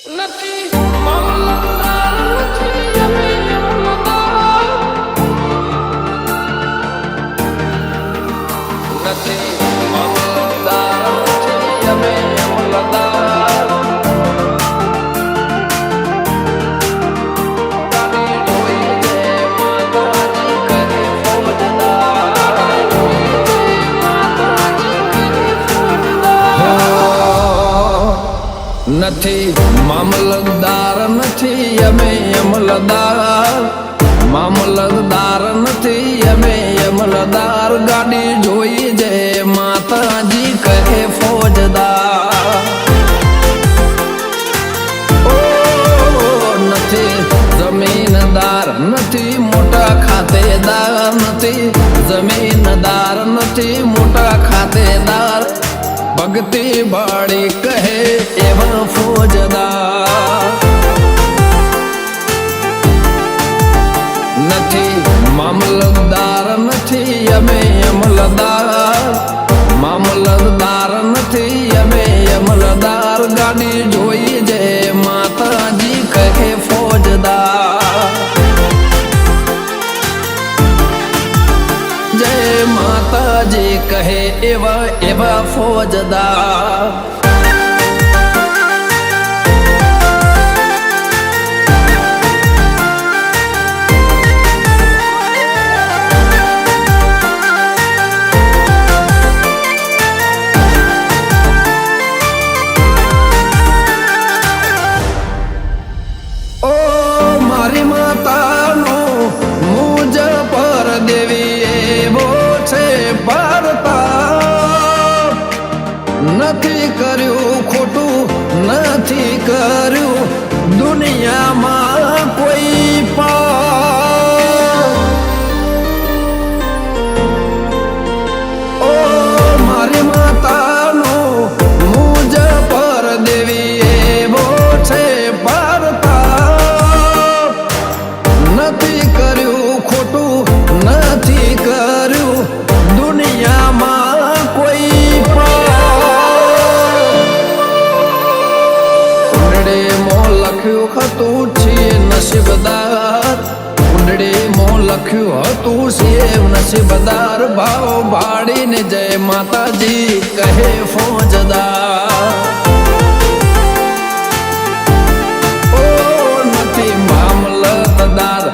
નથી મામલતદાર નથી અમે અમલદાર નથી મામલતદાર નથી અમે અમલદાર ગાડી જોઈ દે માતાજી કરે ફોજદાર માતાજી કરે ફોજદાર નથી મામલતદાર નથી અમે અમલદાર મામલતદાર નથી અમે અમલદાર ગાડી જોઈ જે માતાજી કહે ફોજદાર ઓ નથી જમીનદાર નથી મોટા ખાતેદાર નથી જમીનદાર નથી મોટા ખાતેદાર ભક્તિ બાળી કહે એવા ફોજદાર નથી મામલતદાર નથી અમે અમલદાર મામલતદાર નથી અમે અમલદાર ગાડી જોઈ જે માતાજી કહે ફોજદાર જય માતાજી કહે એવા એવા ફોજદાર મારી માતાનો મુજ પર દેવી એવો છે પારતા નથી કર્યું ખોટું નથી કર્યું દુનિયામાં કોઈ ઓ મારી માતાનો મુજ પર દેવી એવો છે નથી કર્યું ખોટું નથી કર્યું દુનિયામાં કોઈ કુંડળે મોં લખ્યું હતું છીએ નસીબદાર કુંડળે મોં લખ્યું હતું છીએ નસીબદાર ભાવ ભાડીને જય માતાજી કહે ફોજદાર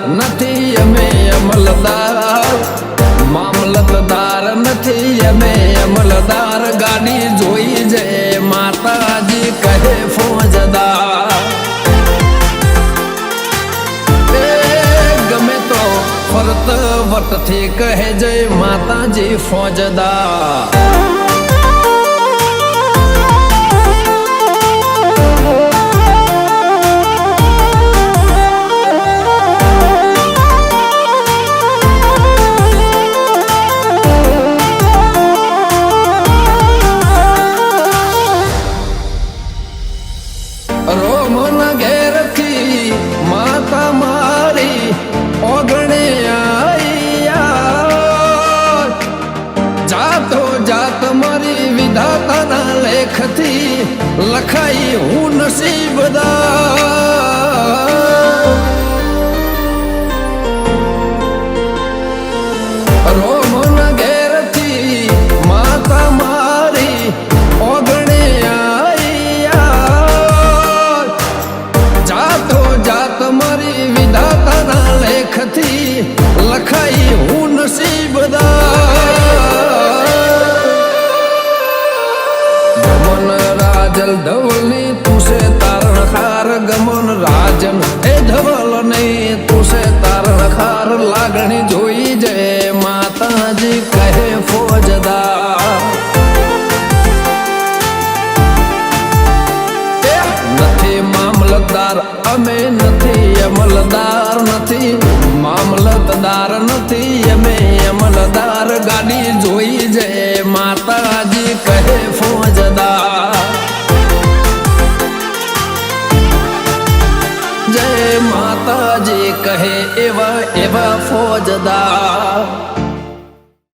નથી અમે અમલદાર મામલતદાર નથી અમે અમલદાર ગાડી જોઈ જે માતાજી કહે ફોજદાર ગમે તો ફરત વટથી કહે જય માતાજી ફોજદાર રોમન ઘેરથી માતા મારી ઓગણે આયા જાતો જાત મારી વિધાતાના લેખથી લખાઈ હું નસીબદાર રોમન ઘેરથી માતા મારી ઓગણે મારી વિધાતાના લેખથી લખાઈ હું નસીબદાર ગમન રાજલ ધવલની તું છે તારણખાર ગમન રાજન એ ધવલ નહીં તું છે તારણખાર લાગણી જોઈ જે માતાજી કહે ફોજદાર નથી મામલતદાર અમે નથી અમલદાર નથી મામલતદાર નથી અમે અમલદાર ગાડી જોઈ જે માતાજી કહે ફોજદાર જય માતાજી કહે એવા એવા ફોજદાર